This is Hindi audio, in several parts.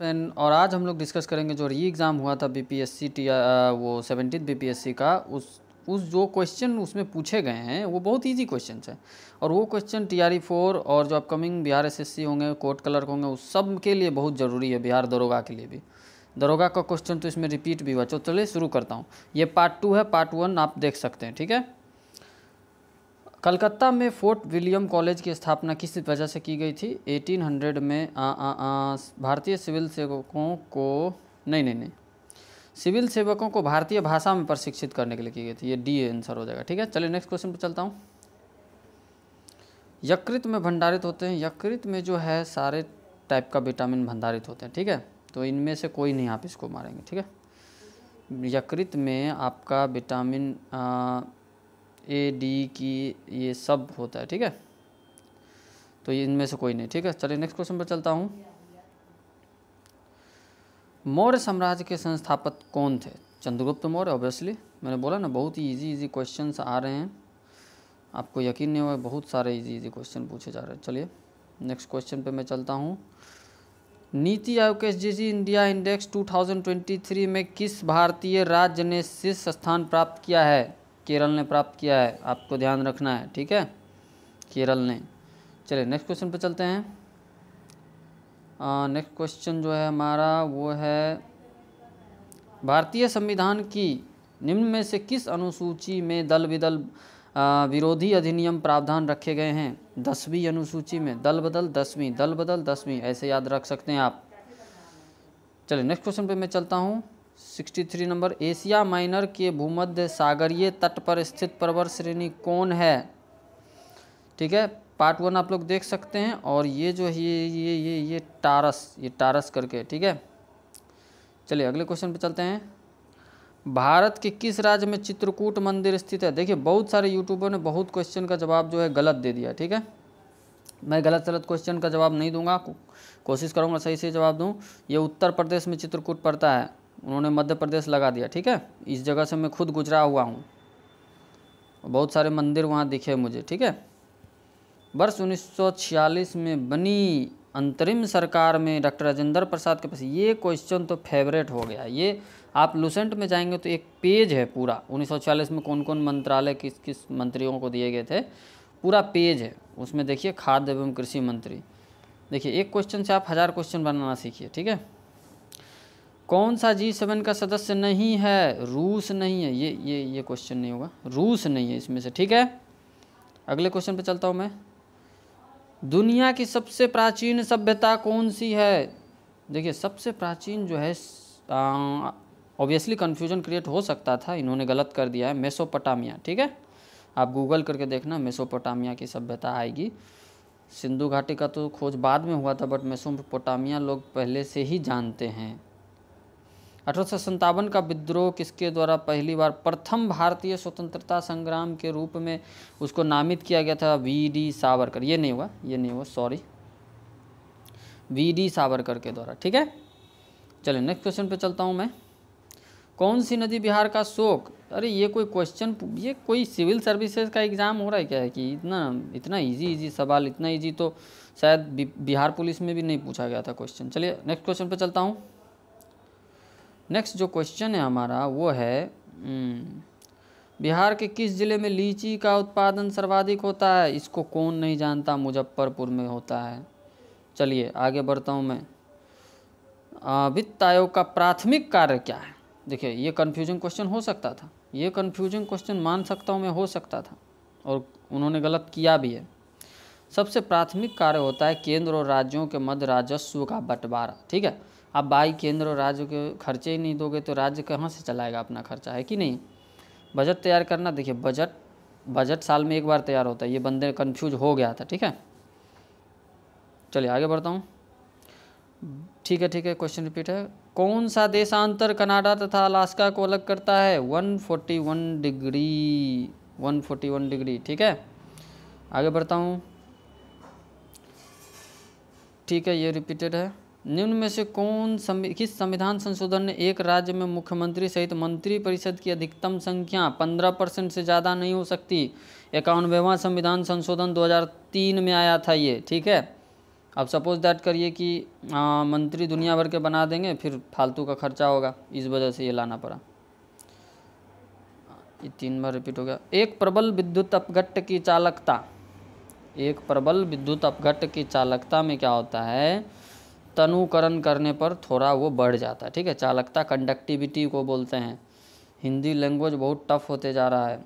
और आज हम लोग डिस्कस करेंगे जो री एग्ज़ाम हुआ था बीपीएससी वो 17th बीपीएससी का, उस जो क्वेश्चन उसमें पूछे गए हैं वो बहुत इजी क्वेश्चन है। और वो क्वेश्चन TRE 4 और जो अपकमिंग बिहार SSC होंगे, कोर्ट क्लर्क होंगे, उस सब के लिए बहुत ज़रूरी है, बिहार दरोगा के लिए भी। दरोगा का क्वेश्चन तो इसमें रिपीट भी हुआ। चलिए शुरू करता हूँ। ये पार्ट 2 है, पार्ट 1 आप देख सकते हैं, ठीक है। कलकत्ता में फोर्ट विलियम कॉलेज की स्थापना किस वजह से की गई थी? 1800 में भारतीय सिविल सेवकों को नहीं सिविल सेवकों को भारतीय भाषा में प्रशिक्षित करने के लिए की गई थी। ये डी आंसर हो जाएगा, ठीक है। चलिए नेक्स्ट क्वेश्चन पर चलता हूँ। यकृत में भंडारित होते हैं, यकृत में जो है सारे टाइप का विटामिन भंडारित होते हैं, ठीक है। तो इनमें से कोई नहीं आप इसको मारेंगे, ठीक है। यकृत में आपका विटामिन A, D की ये सब होता है, ठीक है। तो ये इनमें से कोई नहीं, ठीक है। चलिए नेक्स्ट क्वेश्चन पर चलता हूँ। मौर्य साम्राज्य के संस्थापक कौन थे? चंद्रगुप्त मौर्य, ऑब्वियसली। मैंने बोला ना बहुत ही इजी क्वेश्चंस आ रहे हैं, आपको यकीन नहीं होगा, बहुत सारे इजी क्वेश्चन पूछे जा रहे हैं। चलिए नेक्स्ट क्वेश्चन पे मैं चलता हूँ। नीति आयोग के SDG इंडिया इंडेक्स 2023 में किस भारतीय राज्य ने शीर्ष स्थान प्राप्त किया है? केरल ने प्राप्त किया है, आपको ध्यान रखना है, ठीक है, केरल ने। चलिए नेक्स्ट क्वेश्चन पे चलते हैं। नेक्स्ट क्वेश्चन जो है हमारा वो है, भारतीय संविधान की निम्न में से किस अनुसूची में दल बदल विरोधी अधिनियम प्रावधान रखे गए हैं? 10वीं अनुसूची में दल बदल 10वीं, दल बदल 10वीं, ऐसे याद रख सकते हैं आप। चलिए नेक्स्ट क्वेश्चन पे मैं चलता हूँ। 63 नंबर, एशिया माइनर के भूमध्य सागरीय तट पर स्थित पर्वत श्रेणी कौन है? ठीक है, पार्ट 1 आप लोग देख सकते हैं। और ये जो है ये टारस करके, ठीक है। चलिए अगले क्वेश्चन पे चलते हैं। भारत के किस राज्य में चित्रकूट मंदिर स्थित है? देखिए बहुत सारे यूट्यूबर ने बहुत क्वेश्चन का जवाब जो है गलत दे दिया, ठीक है। मैं गलत क्वेश्चन का जवाब नहीं दूंगा, कोशिश करूंगा सही से जवाब दूं। ये उत्तर प्रदेश में चित्रकूट पड़ता है, उन्होंने मध्य प्रदेश लगा दिया, ठीक है। इस जगह से मैं खुद गुजरा हुआ हूँ, बहुत सारे मंदिर वहाँ दिखे मुझे, ठीक है। वर्ष 1946 में बनी अंतरिम सरकार में डॉक्टर राजेंद्र प्रसाद के पास, ये क्वेश्चन तो फेवरेट हो गया। ये आप लुसेंट में जाएंगे तो एक पेज है पूरा, 1946 में कौन कौन मंत्रालय किस किस मंत्रियों को दिए गए थे, पूरा पेज है उसमें। देखिए खाद्य एवं कृषि मंत्री, देखिए एक क्वेश्चन से आप 1000 क्वेश्चन बनाना सीखिए, ठीक है। कौन सा G7 का सदस्य नहीं है? रूस नहीं है, ये क्वेश्चन नहीं होगा, रूस नहीं है इसमें से, ठीक है। अगले क्वेश्चन पे चलता हूँ मैं। दुनिया की सबसे प्राचीन सभ्यता कौन सी है? देखिए सबसे प्राचीन जो है, ऑब्वियसली कन्फ्यूजन क्रिएट हो सकता था, इन्होंने गलत कर दिया है, मेसोपोटामिया, ठीक है। आप गूगल करके देखना, मेसोपोटामिया की सभ्यता आएगी। सिंधु घाटी का तो खोज बाद में हुआ था, बट मेसोपोटामिया लोग पहले से ही जानते हैं। 1857 का विद्रोह किसके द्वारा पहली बार प्रथम भारतीय स्वतंत्रता संग्राम के रूप में उसको नामित किया गया था? VD सावरकर, ये नहीं हुआ, सॉरी, VD सावरकर के द्वारा, ठीक है। चलिए नेक्स्ट क्वेश्चन पे चलता हूँ मैं। कौन सी नदी बिहार का शोक? अरे ये कोई क्वेश्चन, ये कोई सिविल सर्विसेज का एग्ज़ाम हो रहा है क्या है कि इतना इजी सवाल, इतना इजी तो शायद बिहार पुलिस में भी नहीं पूछा गया था क्वेश्चन। चलिए नेक्स्ट क्वेश्चन पे चलता हूँ। नेक्स्ट जो क्वेश्चन है हमारा वो है, बिहार के किस जिले में लीची का उत्पादन सर्वाधिक होता है? इसको कौन नहीं जानता, मुजफ्फरपुर में होता है। चलिए आगे बढ़ता हूँ मैं। वित्त आयोग का प्राथमिक कार्य क्या है? देखिए ये कन्फ्यूजन क्वेश्चन हो सकता था, ये कन्फ्यूजन क्वेश्चन मान सकता हूँ मैं, हो सकता था, और उन्होंने गलत किया भी है। सबसे प्राथमिक कार्य होता है केंद्र और राज्यों के मध्य राजस्व का बंटवारा, ठीक है। अब भाई केंद्र और राज्य के खर्चे ही नहीं दोगे तो राज्य कहाँ से चलाएगा अपना खर्चा, है कि नहीं। बजट तैयार करना, देखिए बजट साल में एक बार तैयार होता है, ये बंदे कन्फ्यूज हो गया था, ठीक है। चलिए आगे बढ़ता हूँ। ठीक है, क्वेश्चन रिपीट है। कौन सा देशांतर कनाडा तथा अलास्का को अलग करता है? 141 डिग्री, ठीक है। आगे बढ़ता हूँ, ठीक है, ये रिपीटेड है। निम्न में से किस संविधान संशोधन ने एक राज्य में मुख्यमंत्री सहित मंत्री परिषद की अधिकतम संख्या 15% से ज़्यादा नहीं हो सकती? 51वां संविधान संशोधन 2003 में आया था ये, ठीक है। अब सपोज दैट करिए कि मंत्री दुनिया भर के बना देंगे, फिर फालतू का खर्चा होगा, इस वजह से ये लाना पड़ा। ये 3 बार रिपीट हो गया। एक प्रबल विद्युत अपघट्ट की चालकता, एक प्रबल विद्युत अपघट्ट की चालकता में क्या होता है, तनुकरण करने पर थोड़ा वो बढ़ जाता है, ठीक है। चालकता कंडक्टिविटी को बोलते हैं। हिंदी लैंग्वेज बहुत टफ होते जा रहा है,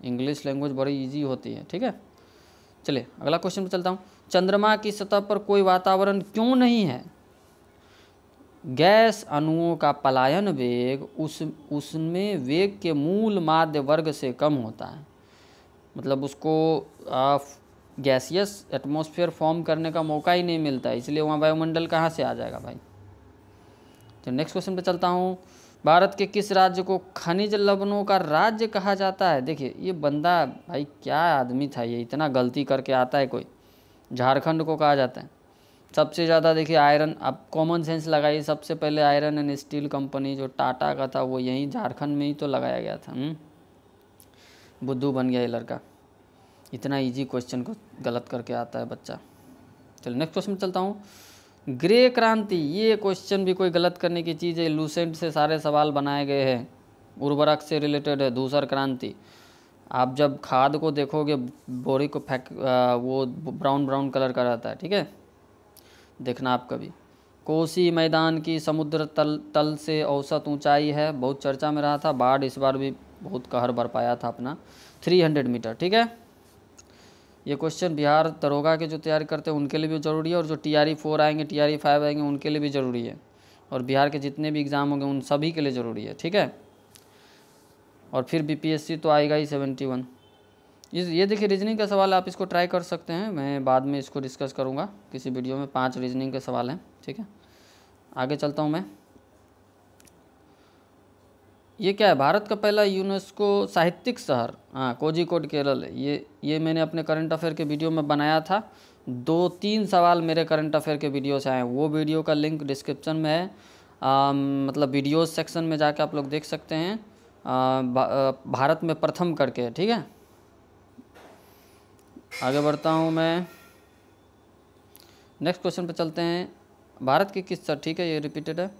इंग्लिश लैंग्वेज बड़ी इजी होती है, ठीक है। चलिए अगला क्वेश्चन पे चलता हूँ। चंद्रमा की सतह पर कोई वातावरण क्यों नहीं है? गैस अणुओं का पलायन वेग उसमें वेग के मूल माध्य वर्ग से कम होता है, मतलब उसको गैसियस एटमॉस्फेयर फॉर्म करने का मौका ही नहीं मिलता है, इसलिए वहाँ वायुमंडल कहाँ से आ जाएगा भाई। तो नेक्स्ट क्वेश्चन पे चलता हूँ। भारत के किस राज्य को खनिज लवणों का राज्य कहा जाता है? देखिए ये बंदा भाई क्या आदमी था, ये इतना गलती करके आता है कोई। झारखंड को कहा जाता है। सबसे ज़्यादा देखिए आयरन, आप कॉमन सेंस लगाइए, सबसे पहले आयरन एंड स्टील कंपनी जो टाटा का था वो यहीं झारखंड में ही तो लगाया गया था। बुद्धू बन गया ये लड़का, इतना इजी क्वेश्चन को गलत करके आता है बच्चा। चलो नेक्स्ट क्वेश्चन चलता हूँ। ग्रे क्रांति, ये क्वेश्चन भी कोई गलत करने की चीज़ है, लूसेंट से सारे सवाल बनाए गए हैं, उर्वरक से रिलेटेड है। धूसर क्रांति, आप जब खाद को देखोगे बोरी को वो ब्राउन ब्राउन कलर का रहता है, ठीक है, देखना आप कभी। कोसी मैदान की समुद्र तल से औसत ऊंचाई है, बहुत चर्चा में रहा था, बाढ़ इस बार भी बहुत कहर बरपाया था अपना, 300 मीटर, ठीक है। ये क्वेश्चन बिहार दरोगा के जो तैयारी करते हैं उनके लिए भी ज़रूरी है, और जो TRE 4 आएंगे, TRE 5 आएंगे, उनके लिए भी ज़रूरी है, और बिहार के जितने भी एग्ज़ाम होंगे उन सभी के लिए ज़रूरी है, ठीक है। और फिर BPSC तो आएगा ही 71। ये देखिए रीजनिंग का सवाल, आप इसको ट्राई कर सकते हैं, मैं बाद में इसको डिस्कस करूँगा किसी वीडियो में। 5 रीजनिंग के सवाल हैं, ठीक है। आगे चलता हूँ मैं। ये क्या है? भारत का पहला यूनेस्को साहित्यिक शहर, हाँ कोझिकोड केरल है। ये मैंने अपने करंट अफेयर के वीडियो में बनाया था। 2-3 सवाल मेरे करंट अफेयर के वीडियो से आए, वो वीडियो का लिंक डिस्क्रिप्शन में है, मतलब वीडियोज सेक्शन में जाके आप लोग देख सकते हैं। भारत में प्रथम करके, ठीक है। आगे बढ़ता हूँ मैं, नेक्स्ट क्वेश्चन पे चलते हैं। भारत की किस सर, ठीक है ये रिपीटेड है।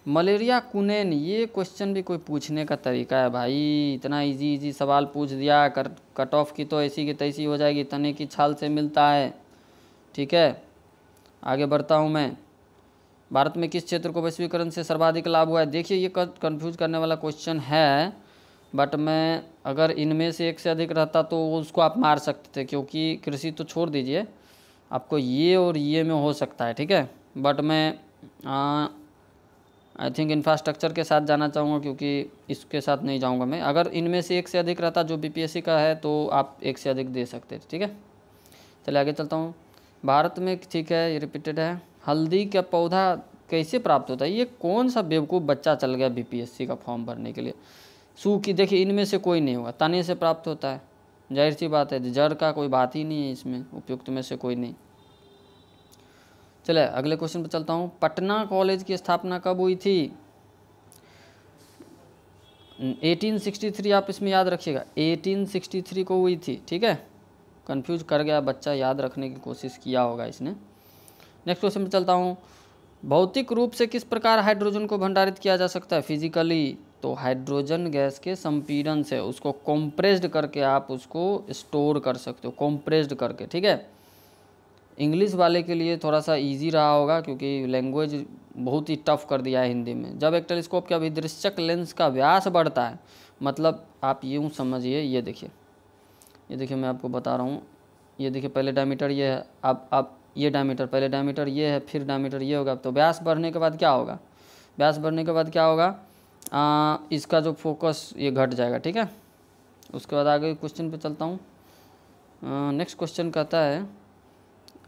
मलेरिया कुनैन, ये क्वेश्चन भी कोई पूछने का तरीका है भाई, इतना इजी सवाल पूछ दिया, कट ऑफ की तो ऐसी की तैसी हो जाएगी, तने की छाल से मिलता है, ठीक है। आगे बढ़ता हूँ मैं। भारत में किस क्षेत्र को वैश्वीकरण से सर्वाधिक लाभ हुआ है? देखिए ये कंफ्यूज करने वाला क्वेश्चन है, बट मैं अगर इनमें से एक से अधिक रहता तो उसको आप मार सकते थे, क्योंकि कृषि तो छोड़ दीजिए, आपको ये और ये में हो सकता है, ठीक है। बट मैं आई थिंक इंफ्रास्ट्रक्चर के साथ जाना चाहूँगा, क्योंकि इसके साथ नहीं जाऊँगा मैं। अगर इनमें से एक से अधिक रहता जो BPSC का है तो आप एक से अधिक दे सकते थे, ठीक है। चलिए आगे चलता हूँ। भारत में, ठीक है ये रिपीटेड है। हल्दी का पौधा कैसे प्राप्त होता है? ये कौन सा बेवकूफ़ बच्चा चल गया BPSC का फॉर्म भरने के लिए। सूखी, देखिए इनमें से कोई नहीं होगा, तने से प्राप्त होता है, जाहिर सी बात है, जड़ का कोई बात ही नहीं है इसमें, उपयुक्त में से कोई नहीं। चलिए अगले क्वेश्चन पर चलता हूँ। पटना कॉलेज की स्थापना कब हुई थी? 1863, आप इसमें याद रखिएगा 1863 को हुई थी, ठीक है। कंफ्यूज कर गया बच्चा, याद रखने की कोशिश किया होगा इसने। नेक्स्ट क्वेश्चन पर चलता हूँ। भौतिक रूप से किस प्रकार हाइड्रोजन को भंडारित किया जा सकता है? फिजिकली, तो हाइड्रोजन गैस के संपीड़न से, उसको कॉम्प्रेस्ड करके आप उसको स्टोर कर सकते हो, कॉम्प्रेस्ड करके, ठीक है। इंग्लिश वाले के लिए थोड़ा सा इजी रहा होगा, क्योंकि लैंग्वेज बहुत ही टफ कर दिया है हिंदी में। जब एक टेलीस्कोप के अभिदृश्यक लेंस का व्यास बढ़ता है, मतलब आप यूँ समझिए, ये देखिए मैं आपको बता रहा हूँ, ये देखिए पहले डायमीटर ये है, अब ये डायमीटर, पहले डायमीटर ये है, फिर डायमीटर ये होगा, तो व्यास बढ़ने के बाद क्या होगा? व्यास बढ़ने के बाद क्या होगा? इसका जो फोकस ये घट जाएगा, ठीक है। उसके बाद आगे क्वेश्चन पे चलता हूँ। नेक्स्ट क्वेश्चन कहता है,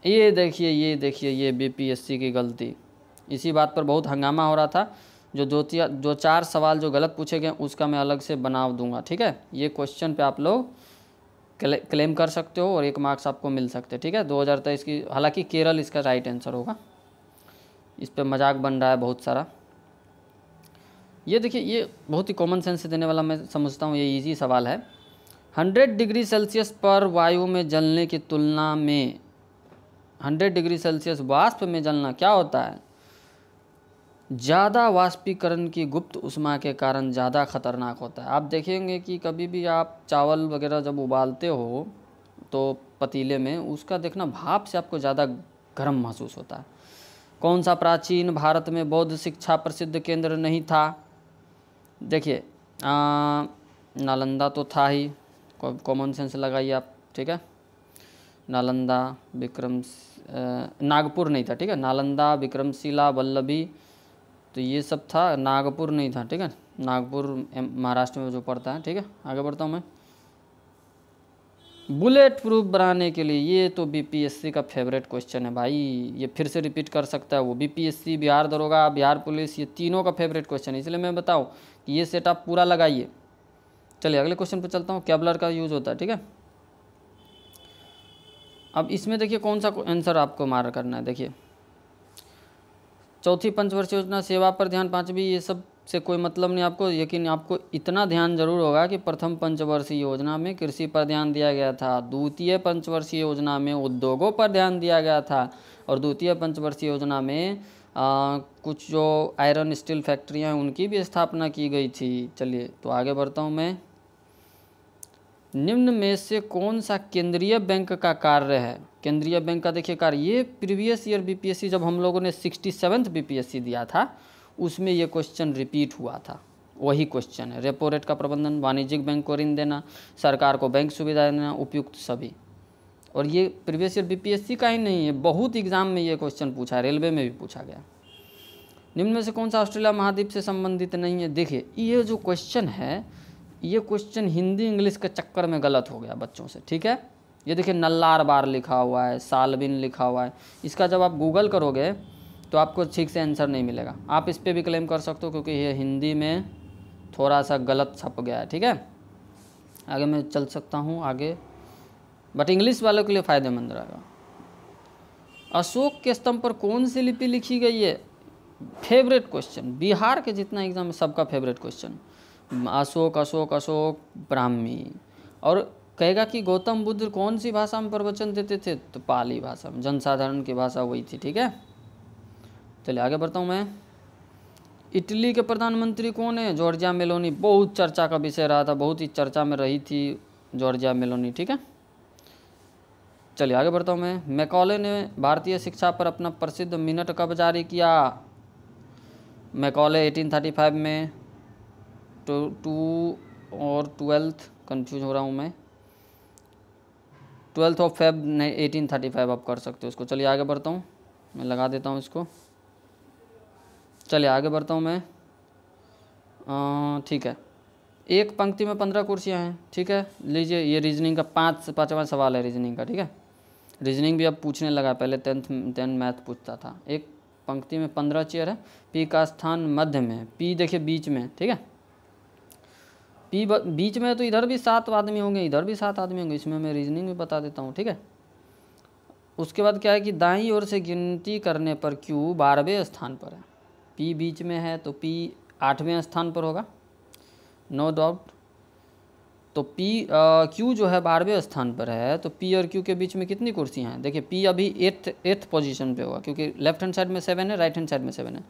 ये देखिए ये BPSC की गलती, इसी बात पर बहुत हंगामा हो रहा था। जो 4 सवाल जो गलत पूछे गए उसका मैं अलग से बना दूंगा, ठीक है। ये क्वेश्चन पे आप लोग क्लेम कर सकते हो और 1 मार्क्स आपको मिल सकते हैं, ठीक है। 2023 की, हालांकि केरल इसका राइट आंसर होगा, इस पर मजाक बन रहा है बहुत सारा। ये देखिए ये बहुत ही कॉमन सेंस से देने वाला मैं समझता हूँ, ये इजी सवाल है। 100 डिग्री सेल्सियस पर वायु में जलने की तुलना में 100 डिग्री सेल्सियस वाष्प में जलना क्या होता है? ज़्यादा वाष्पीकरण की गुप्त ऊष्मा के कारण ज़्यादा खतरनाक होता है। आप देखेंगे कि कभी भी आप चावल वगैरह जब उबालते हो तो पतीले में, उसका देखना भाप से आपको ज़्यादा गर्म महसूस होता है। कौन सा प्राचीन भारत में बौद्ध शिक्षा प्रसिद्ध केंद्र नहीं था? देखिए नालंदा तो था ही, कॉमन सेंस लगाइए आप, ठीक है। नालंदा, नागपुर नहीं था, ठीक है। नालंदा, विक्रमशिला, वल्लभी, तो ये सब था। नागपुर नहीं था, ठीक है। नागपुर महाराष्ट्र में जो पड़ता है, ठीक है। आगे बढ़ता हूँ मैं। बुलेट प्रूफ बनाने के लिए, ये तो बीपीएससी का फेवरेट क्वेश्चन है भाई, ये फिर से रिपीट कर सकता है वो। बीपीएससी, बिहार दरोगा, बिहार पुलिस, ये तीनों का फेवरेट क्वेश्चन है, इसलिए मैं बताऊँ कि ये सेट आप पूरा लगाइए। चलिए अगले क्वेश्चन पे चलता हूँ। केबलर का यूज़ होता है, ठीक है। अब इसमें देखिए कौन सा आंसर आपको मार करना है। देखिए चौथी पंचवर्षीय योजना, सेवा पर ध्यान, पाँचवीं, ये सब से कोई मतलब नहीं आपको, लेकिन आपको इतना ध्यान जरूर होगा कि प्रथम पंचवर्षीय योजना में कृषि पर ध्यान दिया गया था, द्वितीय पंचवर्षीय योजना में उद्योगों पर ध्यान दिया गया था, और द्वितीय पंचवर्षीय योजना में कुछ जो आयरन स्टील फैक्ट्रियाँ हैं उनकी भी स्थापना की गई थी। चलिए तो आगे बढ़ता हूँ मैं। निम्न में से कौन सा केंद्रीय बैंक का कार्य है? केंद्रीय बैंक का देखिए कार्य, ये प्रीवियस ईयर बीपीएससी जब हम लोगों ने 67th बीपीएससी दिया था उसमें ये क्वेश्चन रिपीट हुआ था, वही क्वेश्चन है। रेपो रेट का प्रबंधन, वाणिज्यिक बैंक को ऋण देना, सरकार को बैंक सुविधा देना, उपयुक्त सभी। और ये प्रीवियस ईयर बीपीएससी का ही नहीं है, बहुत एग्जाम में ये क्वेश्चन पूछा है, रेलवे में भी पूछा गया। निम्न में से कौन सा ऑस्ट्रेलिया महाद्वीप से संबंधित नहीं है? देखिए ये जो क्वेश्चन है, ये क्वेश्चन हिंदी इंग्लिश के चक्कर में गलत हो गया बच्चों से, ठीक है। ये देखिए नल्लार बार लिखा हुआ है, सालबिन लिखा हुआ है, इसका जब आप गूगल करोगे तो आपको ठीक से आंसर नहीं मिलेगा। आप इस पर भी क्लेम कर सकते हो क्योंकि ये हिंदी में थोड़ा सा गलत छप गया है, ठीक है। आगे मैं चल सकता हूँ आगे, बट इंग्लिश वालों के लिए फ़ायदेमंद रहेगा। अशोक के स्तंभ पर कौन सी लिपि लिखी गई है? फेवरेट क्वेश्चन, बिहार के जितना एग्जाम में सबका फेवरेट क्वेश्चन। अशोक अशोक अशोक ब्राह्मी। और कहेगा कि गौतम बुद्ध कौन सी भाषा में प्रवचन देते थे? तो पाली भाषा में, जनसाधारण की भाषा वही थी, ठीक है। चलिए आगे बढ़ता हूँ मैं। इटली के प्रधानमंत्री कौन है? Giorgia Meloni. बहुत चर्चा का विषय रहा था, बहुत ही चर्चा में रही थी जॉर्जिया मेलोनी, ठीक है। चलिए आगे बढ़ता हूँ मैं। मैकॉले ने भारतीय शिक्षा पर अपना प्रसिद्ध मिनट कब जारी किया? मैकॉले 1835 में, 2 और 12th कंफ्यूज हो रहा हूँ मैं, 12 February 1835 आप कर सकते हो उसको। चलिए आगे बढ़ता हूँ, मैं लगा देता हूँ इसको। चलिए आगे बढ़ता हूँ मैं, ठीक है। एक पंक्ति में 15 कुर्सियाँ हैं, ठीक है। लीजिए ये रीजनिंग का पाँचवा सवाल है रीजनिंग का, ठीक है। रीजनिंग भी अब पूछने लगा, पहले 10th मैथ पूछता था। एक पंक्ति में 15 चेयर है, पी का स्थान मध्य में, पी देखिए बीच में, ठीक है। पी बीच में है तो इधर भी 7 आदमी होंगे, इधर भी 7 आदमी होंगे, इसमें मैं रीजनिंग भी बता देता हूँ, ठीक है। उसके बाद क्या है कि दाईं ओर से गिनती करने पर क्यू 12वें स्थान पर है। पी बीच में है तो पी 8वें स्थान पर होगा, नो डाउट। तो पी क्यू जो है 12वें स्थान पर है, तो पी और क्यू के बीच में कितनी कुर्सियाँ हैं? देखिए पी अभी 8th पोजीशन पे होगा क्योंकि लेफ्ट हैंड साइड में 7 है, राइट हैंड साइड में 7 है,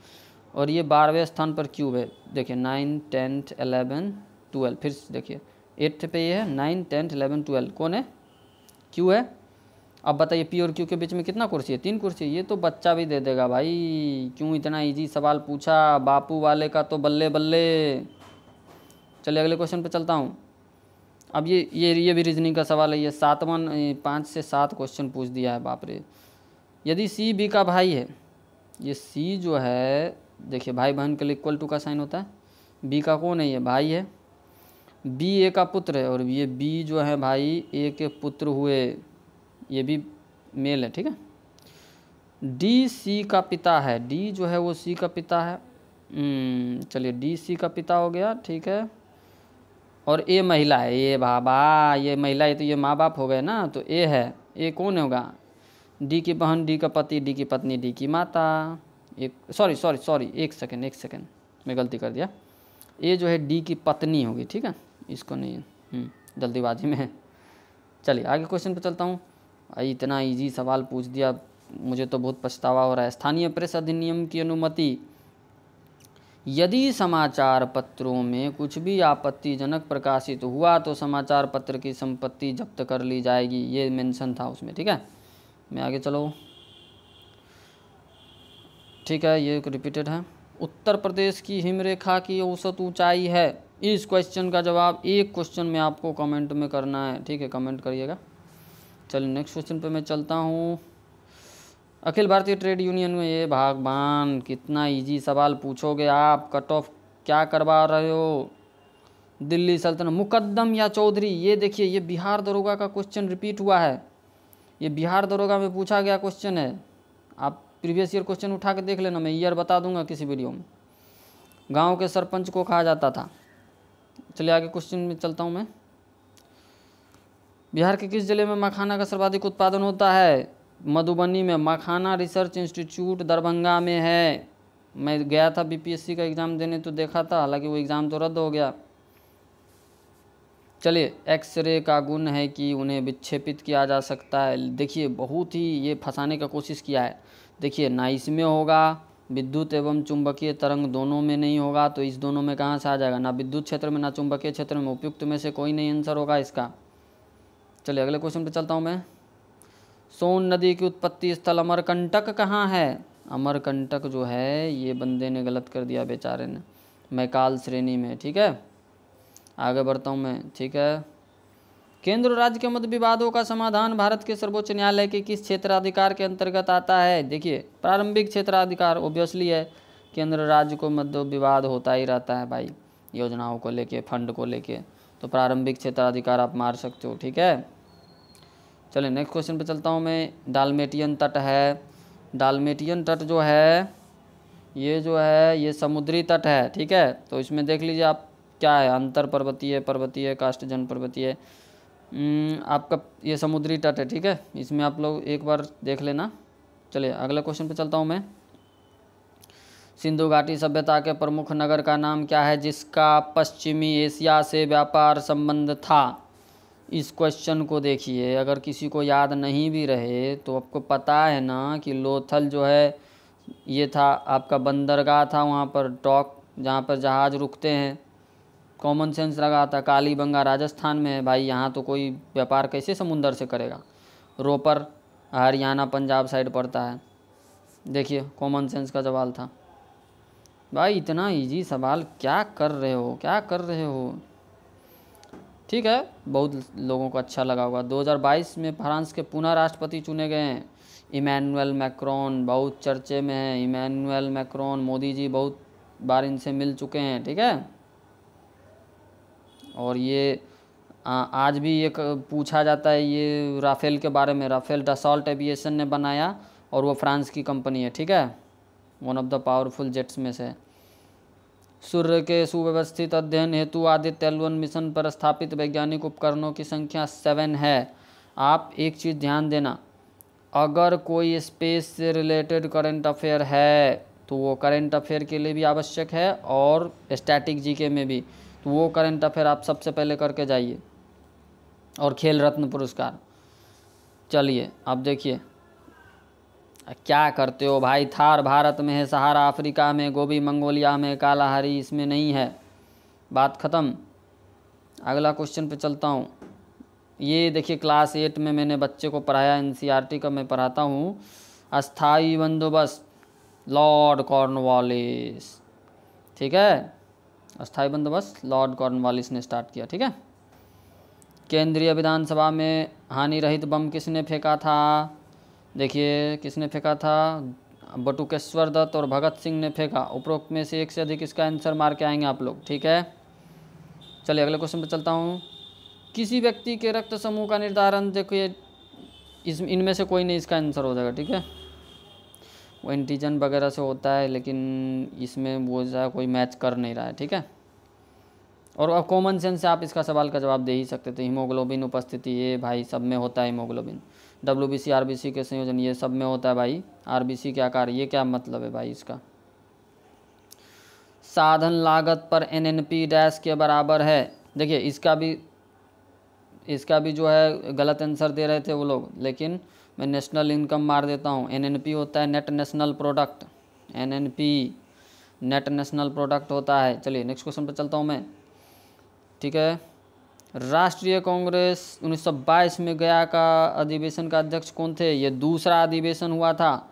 और ये 12वें स्थान पर क्यू है। देखिए 9, 10, 11, 12, फिर देखिए 8th पे ये है, 9, 10, 11, 12 कौन है? क्यू है। अब बताइए पी और क्यू के बीच में कितना कुर्सी है? 3 कुर्सी। ये तो बच्चा भी दे देगा भाई, क्यों इतना इजी सवाल पूछा, बापू वाले का तो बल्ले बल्ले। चलिए अगले क्वेश्चन पे चलता हूँ। अब ये भी रीजनिंग का सवाल है, ये 5 से 7 क्वेश्चन पूछ दिया है, बाप रे। यदि सी बी का भाई है, ये सी जो है देखिए भाई बहन के लिए इक्वल टू का साइन होता है, बी का कौन है? ये भाई है, बी ए का पुत्र है, और ये बी जो है भाई ए के पुत्र हुए, ये भी मेल है, ठीक है। डी सी का पिता है, डी जो है वो सी का पिता है, चलिए डी सी का पिता हो गया, ठीक है। और ए महिला है, ये बाबा ये महिला है तो ये माँ बाप हो गए ना, तो ए है, ए कौन होगा? डी की बहन, डी का पति, डी की पत्नी, डी की माता। सॉरी एक सेकेंड मैं गलती कर दिया। ए जो है डी की पत्नी होगी, ठीक है, इसको नहीं जल्दीबाजी में है। चलिए आगे क्वेश्चन पे चलता हूँ। इतना इजी सवाल पूछ दिया, मुझे तो बहुत पछतावा हो रहा है। स्थानीय प्रेस अधिनियम की अनुमति, यदि समाचार पत्रों में कुछ भी आपत्तिजनक प्रकाशित हुआ तो समाचार पत्र की संपत्ति जब्त कर ली जाएगी, ये मेंशन था उसमें। ठीक है, मैं आगे चलो। ठीक है, ये रिपीटेड है। उत्तर प्रदेश की हिमरेखा की औसत ऊंचाई है। इस क्वेश्चन का जवाब एक क्वेश्चन में आपको कमेंट में करना है। ठीक है, कमेंट करिएगा। चलिए नेक्स्ट क्वेश्चन पे मैं चलता हूँ। अखिल भारतीय ट्रेड यूनियन में, ये भगवान कितना इजी सवाल पूछोगे आप, कट ऑफ क्या करवा रहे हो। दिल्ली सल्तनत, मुकद्दम या चौधरी, ये देखिए ये बिहार दरोगा का क्वेश्चन रिपीट हुआ है। ये बिहार दरोगा में पूछा गया क्वेश्चन है। आप प्रीवियस ईयर क्वेश्चन उठा के देख लेना, मैं ईयर बता दूंगा किसी वीडियो में। गांव के सरपंच को कहा जाता था। चलिए आगे क्वेश्चन में चलता हूँ मैं। बिहार के किस जिले में मखाना का सर्वाधिक उत्पादन होता है? मधुबनी में। मखाना रिसर्च इंस्टीट्यूट दरभंगा में है। मैं गया था बीपीएससी का एग्ज़ाम देने तो देखा था, हालांकि वो एग्ज़ाम तो रद्द हो गया। चलिए, एक्सरे का गुण है कि उन्हें विक्षेपित किया जा सकता है। देखिए बहुत ही ये फंसाने का कोशिश किया है। देखिए ना इसमें होगा, विद्युत एवं चुंबकीय तरंग दोनों में नहीं होगा, तो इस दोनों में कहाँ से आ जाएगा? ना विद्युत क्षेत्र में ना चुंबकीय क्षेत्र में। उपयुक्त में से कोई नहीं आंसर होगा इसका। चलिए अगले क्वेश्चन पे चलता हूँ मैं। सोन नदी की उत्पत्ति स्थल अमरकंटक कहाँ है? अमरकंटक जो है ये बंदे ने गलत कर दिया बेचारे ने, मैकाल श्रेणी में। ठीक है, आगे बढ़ता हूँ मैं। ठीक है, केंद्र और राज्य के मध्य विवादों का समाधान भारत के सर्वोच्च न्यायालय के किस क्षेत्राधिकार के अंतर्गत आता है? देखिए प्रारंभिक क्षेत्राधिकार ओब्वियसली है, केंद्र राज्य को मध्य विवाद होता ही रहता है भाई, योजनाओं को लेके, फंड को लेके, तो प्रारंभिक क्षेत्राधिकार आप मार सकते हो। ठीक है, चलिए नेक्स्ट क्वेश्चन पे चलता हूँ मैं। डालमेटियन तट है। डालमेटियन तट जो है ये समुद्री तट है। ठीक है, तो इसमें देख लीजिए आप क्या है, अंतर पर्वतीय, पर्वतीय, काष्ठजन पर्वतीय, आपका ये समुद्री तट है। ठीक है, इसमें आप लोग एक बार देख लेना। चलिए अगले क्वेश्चन पे चलता हूँ मैं। सिंधु घाटी सभ्यता के प्रमुख नगर का नाम क्या है जिसका पश्चिमी एशिया से व्यापार संबंध था? इस क्वेश्चन को देखिए, अगर किसी को याद नहीं भी रहे तो आपको पता है ना कि लोथल जो है ये था आपका बंदरगाह था, वहाँ पर डॉक जहाँ पर जहाज़ रुकते हैं। कॉमन सेंस लगा था। कालीबंगा राजस्थान में है भाई, यहाँ तो कोई व्यापार कैसे समुंदर से करेगा। रोपर हरियाणा पंजाब साइड पड़ता है। देखिए कॉमन सेंस का सवाल था भाई, इतना इजी सवाल क्या कर रहे हो, क्या कर रहे हो। ठीक है, बहुत लोगों को अच्छा लगा होगा। 2022 में फ्रांस के पुनः राष्ट्रपति चुने गए हैं इमैनुअल मैक्रोन, बहुत चर्चे में हैं इमैनुअल मैक्रोन। मोदी जी बहुत बार इनसे मिल चुके हैं। ठीक है, और ये आज भी एक पूछा जाता है ये राफेल के बारे में। राफेल डसॉल्ट एविएशन ने बनाया और वो फ्रांस की कंपनी है। ठीक है, one of the powerful jets में से। सूर्य के सुव्यवस्थित अध्ययन हेतु आदित्य L1 मिशन पर स्थापित वैज्ञानिक उपकरणों की संख्या 7 है। आप एक चीज़ ध्यान देना, अगर कोई स्पेस से रिलेटेड करंट अफेयर है तो वो करंट अफेयर के लिए भी आवश्यक है और स्टैटिक जीके में भी, तो वो करंट अफेयर आप सबसे पहले करके जाइए। और खेल रत्न पुरस्कार। चलिए अब देखिए क्या करते हो भाई। थार भारत में है, सहारा अफ्रीका में, गोबी मंगोलिया में, कालाहारी इसमें नहीं है। बात ख़त्म। अगला क्वेश्चन पे चलता हूँ। ये देखिए क्लास 8 में मैंने बच्चे को पढ़ाया, एनसीईआरटी का मैं पढ़ाता हूँ। अस्थाई बंदोबस्त, लॉर्ड कॉर्नवालिस। ठीक है, अस्थाई बंदोबस्त लॉर्ड कॉर्नवालिस ने स्टार्ट किया। ठीक है, केंद्रीय विधानसभा में हानि रहित बम किसने फेंका था? देखिए किसने फेंका था, बटुकेश्वर दत्त और भगत सिंह ने फेंका। उपरोक्त में से एक से अधिक इसका आंसर मार के आएंगे आप लोग। ठीक है, चलिए अगले क्वेश्चन पर चलता हूँ। किसी व्यक्ति के रक्त समूह का निर्धारण, देखिए इनमें से कोई नहीं इसका आंसर हो जाएगा। ठीक है, वो एंटीजन वगैरह से होता है, लेकिन इसमें वो ज़्यादा कोई मैच कर नहीं रहा है। ठीक है, और अब कॉमन सेंस से आप इसका सवाल का जवाब दे ही सकते थे। हीमोग्लोबिन उपस्थिति, ये भाई सब में होता है हीमोग्लोबिन। WBC RBC के संयोजन, ये सब में होता है भाई। RBC के आकार, ये क्या मतलब है भाई इसका। साधन लागत पर NNP डैश के बराबर है। देखिए इसका भी इसका भी जो है गलत आंसर दे रहे थे वो लोग, लेकिन मैं नेशनल इनकम मार देता हूँ। एनएनपी होता है net national product, NNP net national product होता है। चलिए नेक्स्ट क्वेश्चन पर चलता हूँ मैं, ठीक है। राष्ट्रीय कांग्रेस 1922 में गया का अधिवेशन का अध्यक्ष कौन थे? ये दूसरा अधिवेशन हुआ था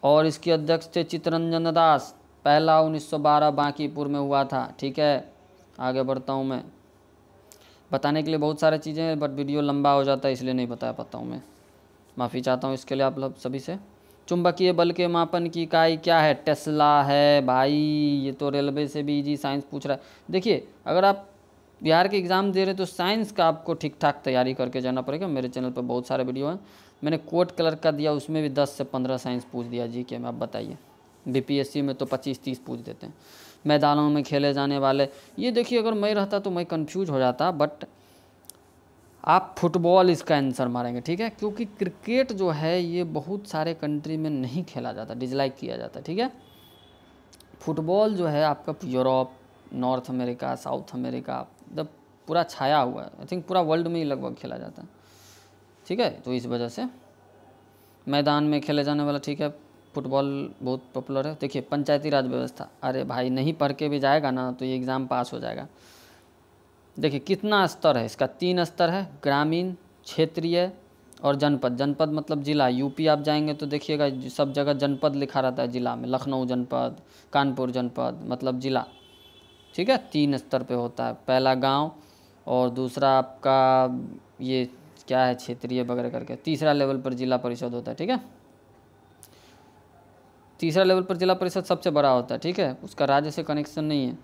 और इसके अध्यक्ष थे चित्तरंजन दास। पहला 1912 बांकीपुर में हुआ था, ठीक है। आगे बढ़ता हूँ मैं, बताने के लिए बहुत सारी चीज़ें हैं बट वीडियो लंबा हो जाता है इसलिए नहीं बता पाता हूँ मैं, माफ़ी चाहता हूँ इसके लिए आप लोग सभी से। चुंबकीय बल के मापन की इकाई क्या है? टेस्ला है भाई। ये तो रेलवे से भी इजी साइंस पूछ रहा है। देखिए अगर आप बिहार के एग्ज़ाम दे रहे तो साइंस का आपको ठीक ठाक तैयारी करके जाना पड़ेगा। मेरे चैनल पर बहुत सारे वीडियो हैं, मैंने कोट कलर का दिया, उसमें भी 10 से 15 साइंस पूछ दिया जीके में। आप बताइए, बीपीएससी में तो 25-30 पूछ देते हैं। मैदानों में खेले जाने वाले, ये देखिए अगर मैं रहता तो मैं कंफ्यूज हो जाता, बट आप फुटबॉल इसका आंसर मारेंगे, ठीक है, क्योंकि क्रिकेट जो है ये बहुत सारे कंट्री में नहीं खेला जाता, डिसलाइक किया जाता है, ठीक है। फुटबॉल जो है आपका Europe, north America, south America, मतलब पूरा छाया हुआ है। आई थिंक पूरा वर्ल्ड में ही लगभग खेला जाता है, ठीक है। तो इस वजह से मैदान में खेले जाने वाला, ठीक है, फुटबॉल बहुत पॉपुलर है। देखिए पंचायती राज व्यवस्था, अरे भाई नहीं पढ़ के भी जाएगा ना तो ये एग्ज़ाम पास हो जाएगा। देखिए कितना स्तर है इसका, 3 स्तर है, ग्रामीण, क्षेत्रीय और जनपद। जनपद मतलब जिला। यूपी आप जाएंगे तो देखिएगा सब जगह जनपद लिखा रहता है जिला में, लखनऊ जनपद, कानपुर जनपद, मतलब जिला, ठीक है। 3 स्तर पे होता है, पहला गांव और दूसरा आपका ये क्या है क्षेत्रीय वगैरह करके, तीसरा लेवल पर जिला परिषद होता है, ठीक है। तीसरा लेवल पर जिला परिषद सबसे बड़ा होता है, ठीक है, उसका राज्य से कनेक्शन नहीं है।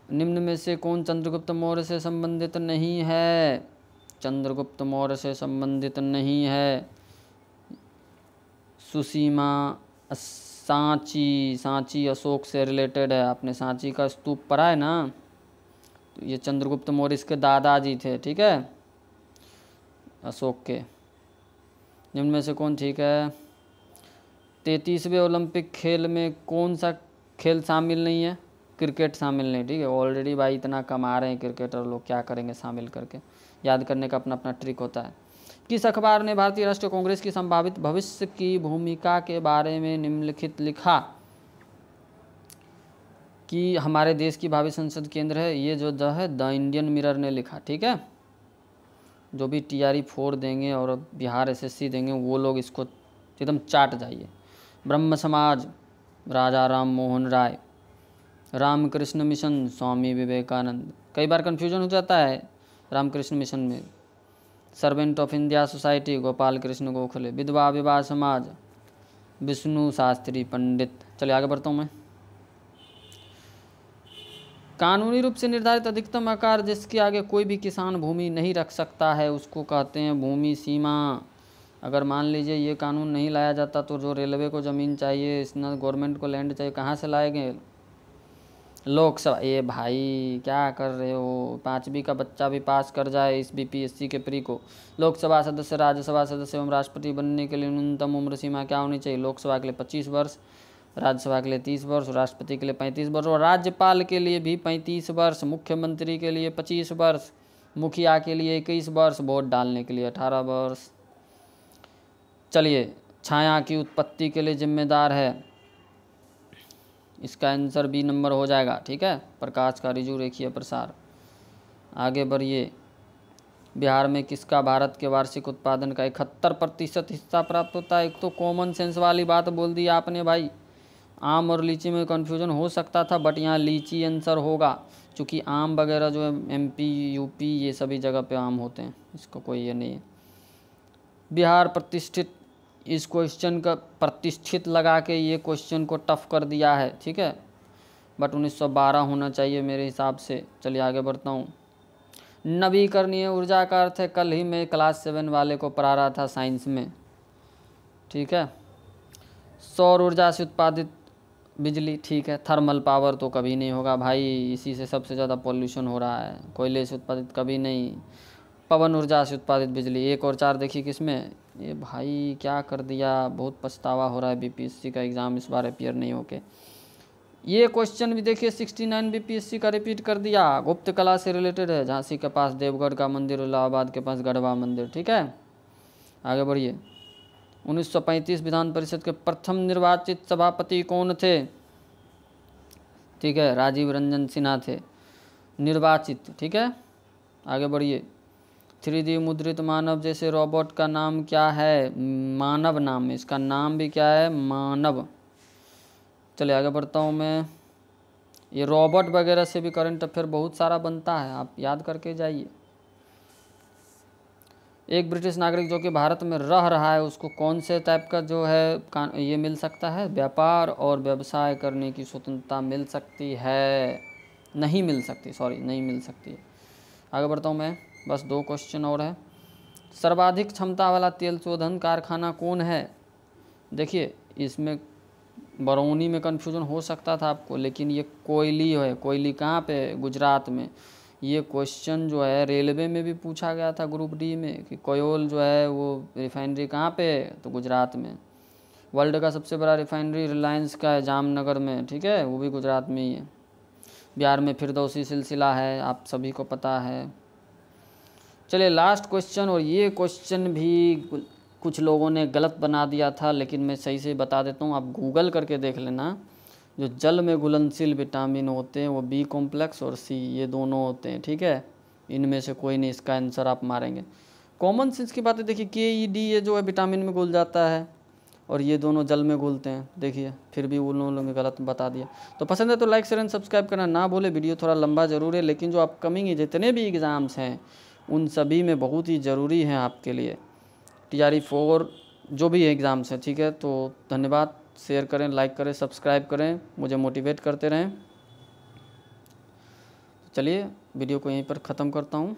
निम्न में से कौन चंद्रगुप्त मौर्य से संबंधित नहीं है? चंद्रगुप्त मौर्य से संबंधित नहीं है। सुसीमा, सांची, सांची अशोक से रिलेटेड है। आपने सांची का स्तूप पढ़ा है ना, तो ये चंद्रगुप्त मौर्य इसके दादाजी थे, ठीक है, अशोक के। निम्न में से कौन ठीक है? 33वें ओलंपिक खेल में कौन सा खेल शामिल नहीं है? क्रिकेट शामिल नहीं, ठीक है। ऑलरेडी भाई इतना कमा रहे हैं क्रिकेटर लोग, क्या करेंगे शामिल करके, याद करने का अपना अपना ट्रिक होता है। किस अखबार ने भारतीय राष्ट्रीय कांग्रेस की संभावित भविष्य की भूमिका के बारे में निम्नलिखित लिखा? कि हमारे देश की भावी संसद केंद्र है, ये जो है द इंडियन मिरर ने लिखा, ठीक है। जो भी TRE 4 देंगे और बिहार SSC देंगे वो लोग इसको एकदम चाट जाइए। ब्रह्म समाज, राजा राम मोहन राय। रामकृष्ण मिशन, स्वामी विवेकानंद। कई बार कन्फ्यूजन हो जाता है रामकृष्ण मिशन में। Servant of India society, Gopal Krishna Gokhale. विधवा विवाह समाज, विष्णु शास्त्री पंडित। चलिए आगे बढ़ता हूँ मैं। कानूनी रूप से निर्धारित अधिकतम आकार जिसके आगे कोई भी किसान भूमि नहीं रख सकता है उसको कहते हैं भूमि सीमा। अगर मान लीजिए ये कानून नहीं लाया जाता तो जो रेलवे को ज़मीन चाहिए, इतना गवर्नमेंट को लैंड चाहिए, कहाँ से लाएंगे? लोकसभा। ये भाई क्या कर रहे हो, 5वीं का बच्चा भी पास कर जाए इस BPSC के प्री को। लोकसभा सदस्य, राज्यसभा सदस्य एवं राष्ट्रपति बनने के लिए न्यूनतम उम्र सीमा क्या होनी चाहिए? लोकसभा के लिए 25 वर्ष, राज्यसभा के लिए 30 वर्ष, राष्ट्रपति के लिए 35 वर्ष और राज्यपाल के लिए भी 35 वर्ष, मुख्यमंत्री के लिए 25 वर्ष, मुखिया के लिए 21 वर्ष, वोट डालने के लिए 18 वर्ष। चलिए, छाया की उत्पत्ति के लिए जिम्मेदार है, इसका आंसर B नंबर हो जाएगा, ठीक है, प्रकाश का ऋजु रेखीय प्रसार। आगे बढ़िए। बिहार में किसका भारत के वार्षिक उत्पादन का 71% हिस्सा प्राप्त होता है? एक तो कॉमन सेंस वाली बात बोल दी आपने भाई। आम और लीची में कन्फ्यूजन हो सकता था बट यहाँ लीची आंसर होगा, क्योंकि आम वगैरह जो है MP UP ये सभी जगह पे आम होते हैं, इसको कोई ये नहीं है। बिहार प्रतिष्ठित, इस क्वेश्चन का प्रतिष्ठित लगा के ये क्वेश्चन को टफ कर दिया है, ठीक है, बट 1912 होना चाहिए मेरे हिसाब से। चलिए आगे बढ़ता हूँ। नवीकरणीय ऊर्जा का अर्थ है, कल ही मैं क्लास 7 वाले को पढ़ा रहा था साइंस में, ठीक है। सौर ऊर्जा से उत्पादित बिजली, ठीक है। थर्मल पावर तो कभी नहीं होगा भाई, इसी से सबसे ज़्यादा पॉल्यूशन हो रहा है। कोयले से उत्पादित कभी नहीं। पवन ऊर्जा से उत्पादित बिजली। 1 और 4 देखिए किसमें? ये भाई क्या कर दिया, बहुत पछतावा हो रहा है BPSC का एग्ज़ाम इस बार अपीयर नहीं होके। ये क्वेश्चन भी देखिए 69 बीपीएससी का रिपीट कर दिया, गुप्त कला से रिलेटेड है। झांसी के पास देवगढ़ का मंदिर, इलाहाबाद के पास गढ़वा मंदिर। ठीक है, आगे बढ़िए। 1935 विधान परिषद के प्रथम निर्वाचित सभापति कौन थे? ठीक है, राजीव रंजन सिन्हा थे निर्वाचित। ठीक है, आगे बढ़िए। 3D मुद्रित मानव जैसे रोबोट का नाम क्या है? मानव नाम है, इसका नाम भी क्या है? मानव। चलिए आगे बढ़ता हूँ मैं। ये रोबोट वगैरह से भी करंट अफेयर बहुत सारा बनता है, आप याद करके जाइए। एक ब्रिटिश नागरिक जो कि भारत में रह रहा है, उसको कौन से टाइप का जो है ये मिल सकता है? व्यापार और व्यवसाय करने की स्वतंत्रता मिल सकती है? नहीं मिल सकती, सॉरी, नहीं मिल सकती है। आगे बढ़ता हूँ मैं, बस 2 क्वेश्चन और है। सर्वाधिक क्षमता वाला तेल शोधन कारखाना कौन है? देखिए, इसमें बरौनी में कन्फ्यूजन हो सकता था आपको, लेकिन ये कोयली है। कोयली कहाँ पे? गुजरात में। ये क्वेश्चन जो है रेलवे में भी पूछा गया था ग्रुप डी में कि कोयल जो है वो रिफाइनरी कहाँ पे? तो गुजरात में। वर्ल्ड का सबसे बड़ा रिफाइनरी रिलायंस का है जामनगर में। ठीक है, वो भी गुजरात में ही है। बिहार में फिरदौसी सिलसिला है, आप सभी को पता है। चलिए लास्ट क्वेश्चन, और ये क्वेश्चन भी कुछ लोगों ने गलत बना दिया था, लेकिन मैं सही से बता देता हूँ, आप गूगल करके देख लेना। जो जल में घुलनशील विटामिन होते हैं वो बी कॉम्प्लेक्स और सी, ये दोनों होते हैं। ठीक है, इनमें से कोई नहीं, इसका आंसर आप मारेंगे। कॉमन सेंस की बात है, देखिए KED ये जो है विटामिन में घुल जाता है और ये दोनों जल में घुलते हैं। देखिए, फिर भी उन लोगों ने गलत बता दिया। तो पसंद है तो लाइक शेयर एंड सब्सक्राइब करना ना भूले। वीडियो थोड़ा लंबा ज़रूर है, लेकिन जो अपकमिंग जितने भी एग्ज़ाम्स हैं उन सभी में बहुत ही ज़रूरी हैं आपके लिए। TRE 4 जो भी एग्ज़ाम्स हैं। ठीक है, तो धन्यवाद। शेयर करें, लाइक करें, सब्सक्राइब करें, मुझे मोटिवेट करते रहें। चलिए वीडियो को यहीं पर ख़त्म करता हूँ।